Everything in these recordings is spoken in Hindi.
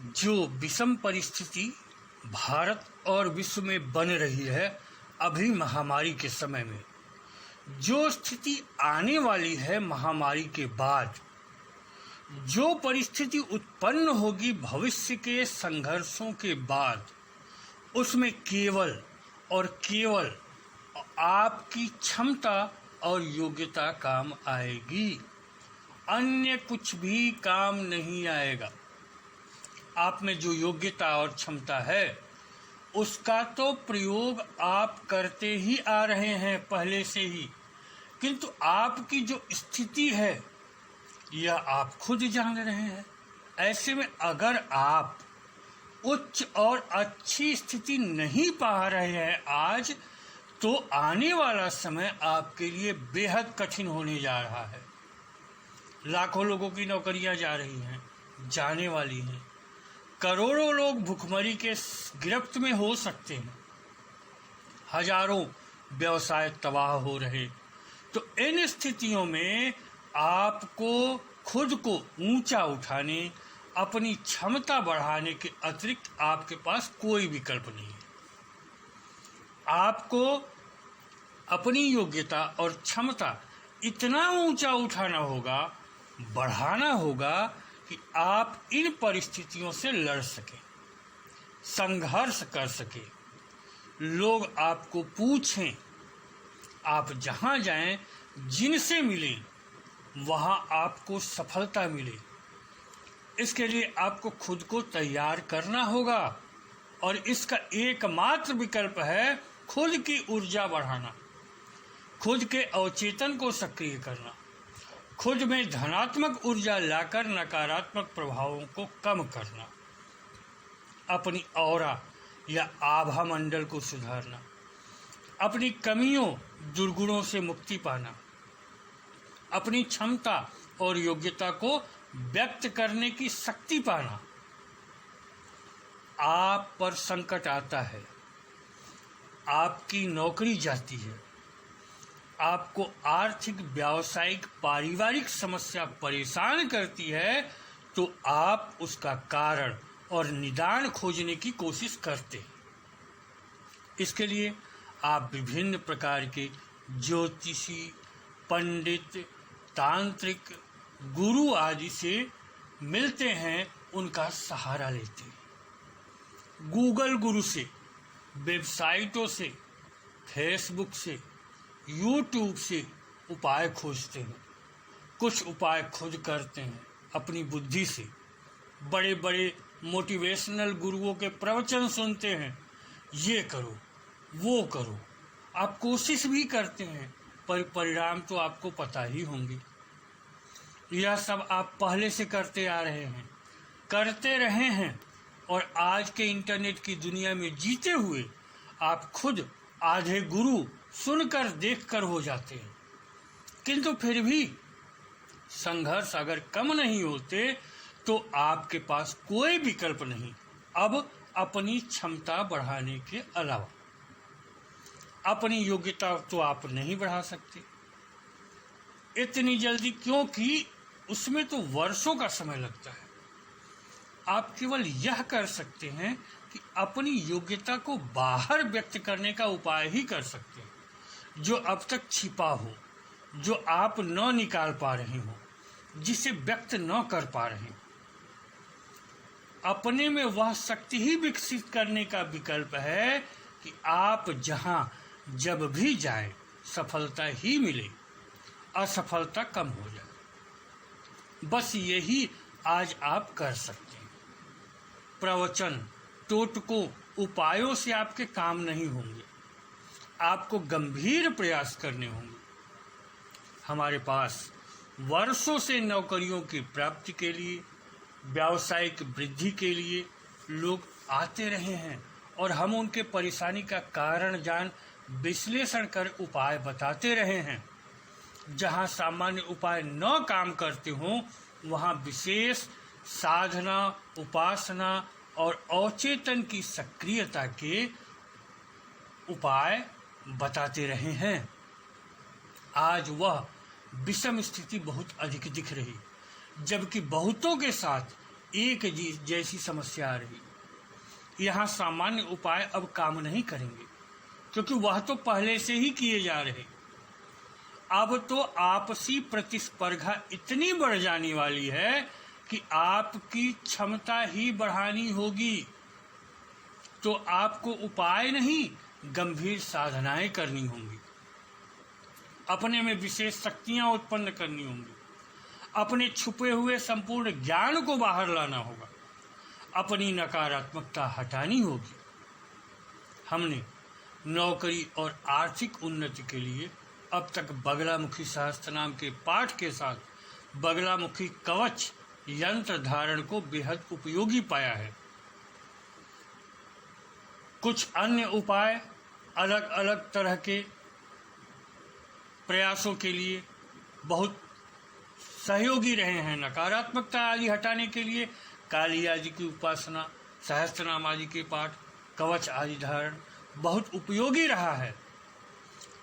जो विषम परिस्थिति भारत और विश्व में बन रही है अभी महामारी के समय में, जो स्थिति आने वाली है महामारी के बाद, जो परिस्थिति उत्पन्न होगी भविष्य के संघर्षों के बाद, उसमें केवल और केवल आपकी क्षमता और योग्यता काम आएगी, अन्य कुछ भी काम नहीं आएगा। आप में जो योग्यता और क्षमता है उसका तो प्रयोग आप करते ही आ रहे हैं पहले से ही, किंतु आपकी जो स्थिति है यह आप खुद जान रहे हैं। ऐसे में अगर आप उच्च और अच्छी स्थिति नहीं पा रहे हैं आज, तो आने वाला समय आपके लिए बेहद कठिन होने जा रहा है। लाखों लोगों की नौकरियां जा रही हैं, जाने वाली हैं। करोड़ों लोग भुखमरी के गिरफ्त में हो सकते हैं। हजारों व्यवसाय तबाह हो रहे। तो इन स्थितियों में आपको खुद को ऊंचा उठाने, अपनी क्षमता बढ़ाने के अतिरिक्त आपके पास कोई विकल्प नहीं है। आपको अपनी योग्यता और क्षमता इतना ऊंचा उठाना होगा, बढ़ाना होगा कि आप इन परिस्थितियों से लड़ सकें, संघर्ष कर सकें। लोग आपको पूछें, आप जहां जाएं, जिनसे मिलें, वहां आपको सफलता मिले। इसके लिए आपको खुद को तैयार करना होगा और इसका एकमात्र विकल्प है खुद की ऊर्जा बढ़ाना, खुद के अवचेतन को सक्रिय करना, खुद में धनात्मक ऊर्जा लाकर नकारात्मक प्रभावों को कम करना, अपनी ऑरा या आभा मंडल को सुधारना, अपनी कमियों दुर्गुणों से मुक्ति पाना, अपनी क्षमता और योग्यता को व्यक्त करने की शक्ति पाना। आप पर संकट आता है, आपकी नौकरी जाती है, आपको आर्थिक, व्यावसायिक, पारिवारिक समस्या परेशान करती है, तो आप उसका कारण और निदान खोजने की कोशिश करते हैं। इसके लिए आप विभिन्न प्रकार के ज्योतिषी, पंडित, तांत्रिक, गुरु आदि से मिलते हैं, उनका सहारा लेते हैं। गूगल गुरु से, वेबसाइटों से, फेसबुक से, यूट्यूब से उपाय खोजते हैं। कुछ उपाय खुद करते हैं अपनी बुद्धि से। बड़े बड़े मोटिवेशनल गुरुओं के प्रवचन सुनते हैं, ये करो वो करो। आप कोशिश भी करते हैं, पर परिणाम तो आपको पता ही होंगे। यह सब आप पहले से करते आ रहे हैं, करते रहे हैं, और आज के इंटरनेट की दुनिया में जीते हुए आप खुद आधे गुरु सुनकर देखकर हो जाते हैं। किंतु फिर भी संघर्ष अगर कम नहीं होते तो आपके पास कोई विकल्प नहीं अब अपनी क्षमता बढ़ाने के अलावा। अपनी योग्यता तो आप नहीं बढ़ा सकते इतनी जल्दी, क्योंकि उसमें तो वर्षों का समय लगता है। आप केवल यह कर सकते हैं कि अपनी योग्यता को बाहर व्यक्त करने का उपाय ही कर सकते हैं, जो अब तक छिपा हो, जो आप न निकाल पा रहे हो, जिसे व्यक्त न कर पा रहे हो। अपने में वह शक्ति ही विकसित करने का विकल्प है कि आप जहां जब भी जाएं, सफलता ही मिले, असफलता कम हो जाए। बस यही आज आप कर सकते हैं। प्रवचन, टोटकों, उपायों से आपके काम नहीं होंगे, आपको गंभीर प्रयास करने होंगे। हमारे पास वर्षों से नौकरियों की प्राप्ति के लिए, व्यावसायिक वृद्धि के लिए लोग आते रहे हैं, और हम उनके परेशानी का कारण जान विश्लेषण कर उपाय बताते रहे हैं। जहां सामान्य उपाय न काम करते हों, वहां विशेष साधना, उपासना और अवचेतन की सक्रियता के उपाय बताते रहे हैं। आज वह विषम स्थिति बहुत अधिक दिख रही, जबकि बहुतों के साथ एक जैसी समस्या आ रही। यहाँ सामान्य उपाय अब काम नहीं करेंगे, क्योंकि वह तो पहले से ही किए जा रहे। अब तो आपसी प्रतिस्पर्धा इतनी बढ़ जाने वाली है कि आपकी क्षमता ही बढ़ानी होगी। तो आपको उपाय नहीं, गंभीर साधनाएं करनी होंगी। अपने में विशेष शक्तियां उत्पन्न करनी होंगी। अपने छुपे हुए संपूर्ण ज्ञान को बाहर लाना होगा। अपनी नकारात्मकता हटानी होगी। हमने नौकरी और आर्थिक उन्नति के लिए अब तक बगलामुखी सहस्त्रनाम के पाठ के साथ बगलामुखी कवच यंत्र धारण को बेहद उपयोगी पाया है। कुछ अन्य उपाय अलग अलग तरह के प्रयासों के लिए बहुत सहयोगी रहे हैं। नकारात्मकता आदि हटाने के लिए काली आदि की उपासना, सहस्त्रनाम आदि के पाठ, कवच आदि धारण बहुत उपयोगी रहा है।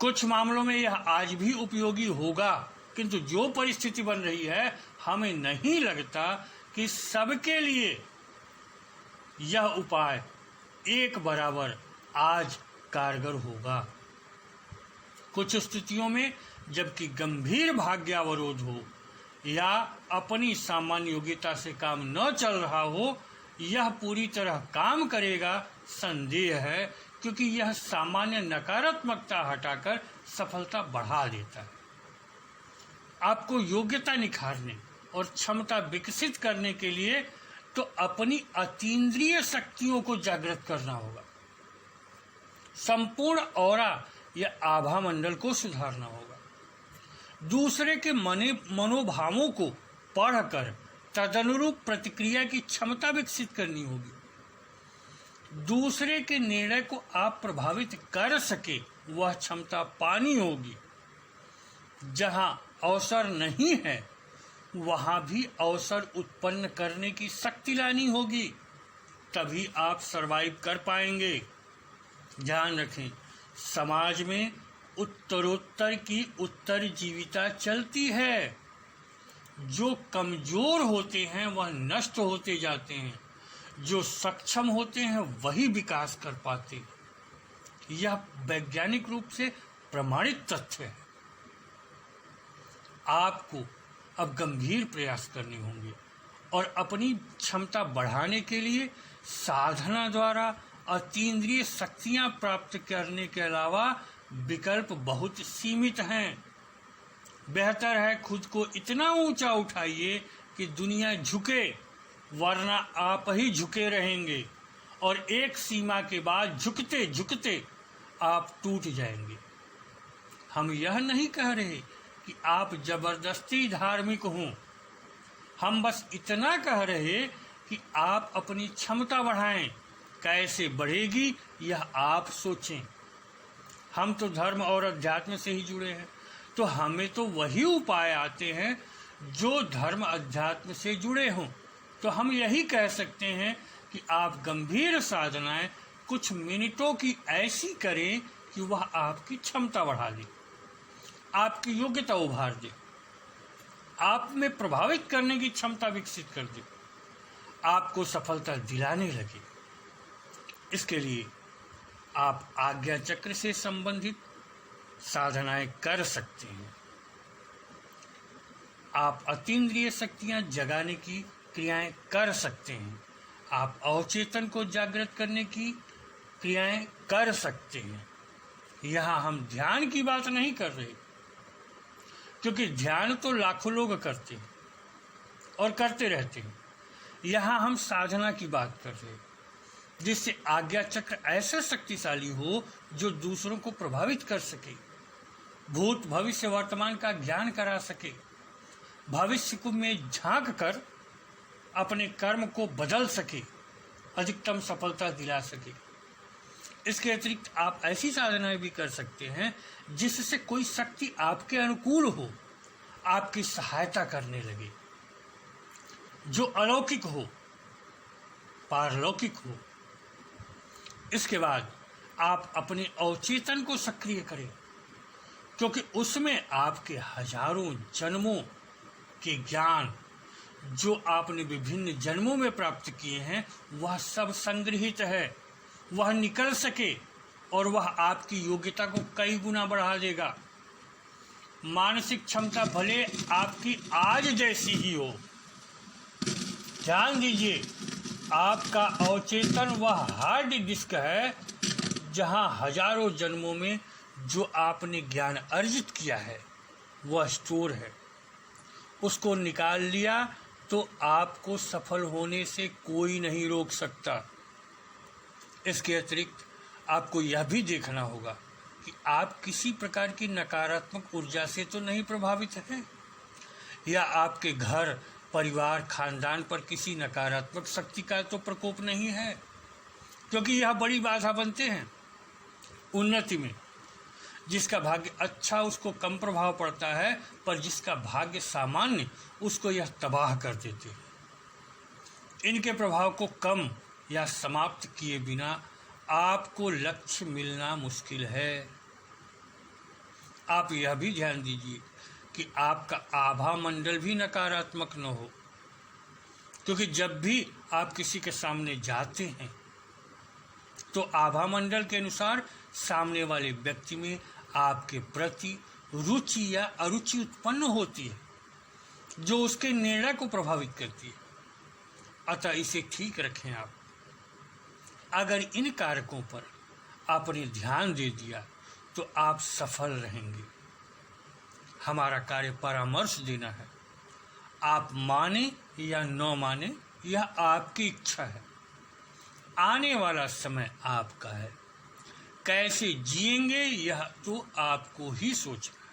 कुछ मामलों में यह आज भी उपयोगी होगा, किंतु जो परिस्थिति बन रही है, हमें नहीं लगता कि सबके लिए यह उपाय एक बराबर आज कारगर होगा। कुछ स्थितियों में जबकि गंभीर भाग्यावरोध हो या अपनी सामान्य योग्यता से काम न चल रहा हो, यह पूरी तरह काम करेगा संदेह है, क्योंकि यह सामान्य नकारात्मकता हटाकर सफलता बढ़ा देता है। आपको योग्यता निखारने और क्षमता विकसित करने के लिए तो अपनी अतीन्द्रिय शक्तियों को जागृत करना होगा। संपूर्ण ऑरा या आभा मंडल को सुधारना होगा। दूसरे के मनोभावों को पढ़कर तदनुरूप प्रतिक्रिया की क्षमता विकसित करनी होगी। दूसरे के निर्णय को आप प्रभावित कर सके वह क्षमता पानी होगी। जहां अवसर नहीं है वहां भी अवसर उत्पन्न करने की शक्ति लानी होगी, तभी आप सरवाइव कर पाएंगे। ध्यान रखें, समाज में उत्तरोत्तर की उत्तरजीविता चलती है। जो कमजोर होते हैं वह नष्ट होते जाते हैं, जो सक्षम होते हैं वही विकास कर पाते। यह वैज्ञानिक रूप से प्रमाणित तथ्य है। आपको अब गंभीर प्रयास करने होंगे और अपनी क्षमता बढ़ाने के लिए साधना द्वारा अतीन्द्रिय शक्तियां प्राप्त करने के अलावा विकल्प बहुत सीमित हैं। बेहतर है खुद को इतना ऊंचा उठाइए कि दुनिया झुके, वरना आप ही झुके रहेंगे और एक सीमा के बाद झुकते झुकते आप टूट जाएंगे। हम यह नहीं कह रहे कि आप जबरदस्ती धार्मिक हों। हम बस इतना कह रहे कि आप अपनी क्षमता बढ़ाएं। कैसे बढ़ेगी यह आप सोचें। हम तो धर्म और अध्यात्म से ही जुड़े हैं, तो हमें तो वही उपाय आते हैं जो धर्म अध्यात्म से जुड़े हों। तो हम यही कह सकते हैं कि आप गंभीर साधनाएं कुछ मिनटों की ऐसी करें कि वह आपकी क्षमता बढ़ा दे, आपकी योग्यता उभार दे, आप में प्रभावित करने की क्षमता विकसित कर दे, आपको सफलता दिलाने लगे। इसके लिए आप आज्ञा चक्र से संबंधित साधनाएं कर सकते हैं। आप अतीन्द्रिय शक्तियां जगाने की क्रियाएं कर सकते हैं। आप अवचेतन को जागृत करने की क्रियाएं कर सकते हैं। यहाँ हम ध्यान की बात नहीं कर रहे, क्योंकि ध्यान तो लाखों लोग करते हैं और करते रहते हैं। यहाँ हम साधना की बात कर रहे हैं, जिससे आज्ञा चक्र ऐसा शक्तिशाली हो जो दूसरों को प्रभावित कर सके, भूत भविष्य वर्तमान का ज्ञान करा सके, भविष्य को में झांक कर अपने कर्म को बदल सके, अधिकतम सफलता दिला सके। इसके अतिरिक्त आप ऐसी साधनाएं भी कर सकते हैं जिससे कोई शक्ति आपके अनुकूल हो, आपकी सहायता करने लगे, जो अलौकिक हो, पारलौकिक हो। इसके बाद आप अपने अवचेतन को सक्रिय करें, क्योंकि उसमें आपके हजारों जन्मों के ज्ञान जो आपने विभिन्न जन्मों में प्राप्त किए हैं वह सब संग्रहित है, वह निकल सके और वह आपकी योग्यता को कई गुना बढ़ा देगा। मानसिक क्षमता भले आपकी आज जैसी ही हो, ध्यान दीजिए, आपका अवचेतन वह हार्ड डिस्क है जहां हजारों जन्मों में जो आपने ज्ञान अर्जित किया है वह स्टोर है। उसको निकाल लिया तो आपको सफल होने से कोई नहीं रोक सकता। इसके अतिरिक्त आपको यह भी देखना होगा कि आप किसी प्रकार की नकारात्मक ऊर्जा से तो नहीं प्रभावित हैं, या आपके घर, परिवार, खानदान पर किसी नकारात्मक शक्ति का तो प्रकोप नहीं है, क्योंकि यह बड़ी बाधा बनते हैं उन्नति में। जिसका भाग्य अच्छा उसको कम प्रभाव पड़ता है, पर जिसका भाग्य सामान्य उसको यह तबाह कर देते हैं। इनके प्रभाव को कम या समाप्त किए बिना आपको लक्ष्य मिलना मुश्किल है। आप यह भी ध्यान दीजिए कि आपका आभा मंडल भी नकारात्मक न हो, क्योंकि जब भी आप किसी के सामने जाते हैं तो आभा मंडल के अनुसार सामने वाले व्यक्ति में आपके प्रति रुचि या अरुचि उत्पन्न होती है, जो उसके निर्णय को प्रभावित करती है। अतः इसे ठीक रखें आप। अगर इन कारकों पर आपने ध्यान दे दिया तो आप सफल रहेंगे। हमारा कार्य परामर्श देना है। आप माने या न माने, यह आपकी इच्छा है। आने वाला समय आपका है। कैसे जिएंगे यह तो आपको ही सोचना है।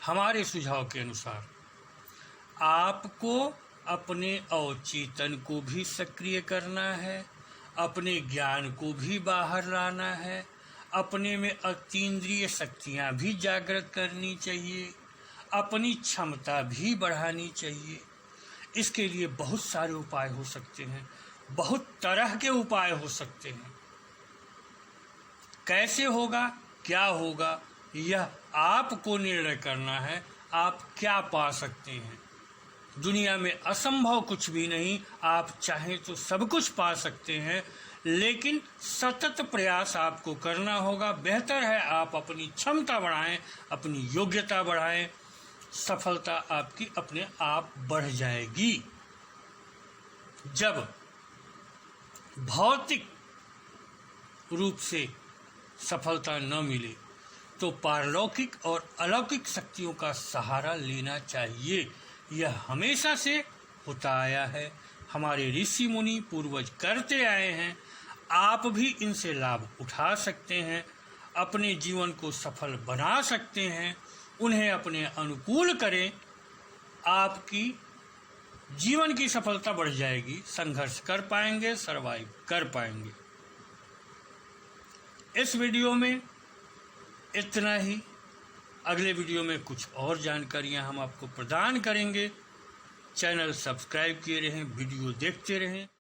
हमारे सुझाव के अनुसार आपको अपने अवचेतन को भी सक्रिय करना है, अपने ज्ञान को भी बाहर लाना है, अपने में अतीन्द्रिय शक्तियाँ भी जागृत करनी चाहिए, अपनी क्षमता भी बढ़ानी चाहिए। इसके लिए बहुत सारे उपाय हो सकते हैं, बहुत तरह के उपाय हो सकते हैं। कैसे होगा, क्या होगा, यह आपको निर्णय करना है। आप क्या पा सकते हैं? दुनिया में असंभव कुछ भी नहीं। आप चाहें तो सब कुछ पा सकते हैं, लेकिन सतत प्रयास आपको करना होगा। बेहतर है आप अपनी क्षमता बढ़ाएं, अपनी योग्यता बढ़ाएं। सफलता आपकी अपने आप बढ़ जाएगी। जब भौतिक रूप से सफलता न मिले तो पारलौकिक और अलौकिक शक्तियों का सहारा लेना चाहिए। यह हमेशा से होता आया है। हमारे ऋषि मुनि पूर्वज करते आए हैं। आप भी इनसे लाभ उठा सकते हैं, अपने जीवन को सफल बना सकते हैं। उन्हें अपने अनुकूल करें, आपकी जीवन की सफलता बढ़ जाएगी। संघर्ष कर पाएंगे, सर्वाइव कर पाएंगे। इस वीडियो में इतना ही। अगले वीडियो में कुछ और जानकारियां हम आपको प्रदान करेंगे। चैनल सब्सक्राइब किए रहें, वीडियो देखते रहें।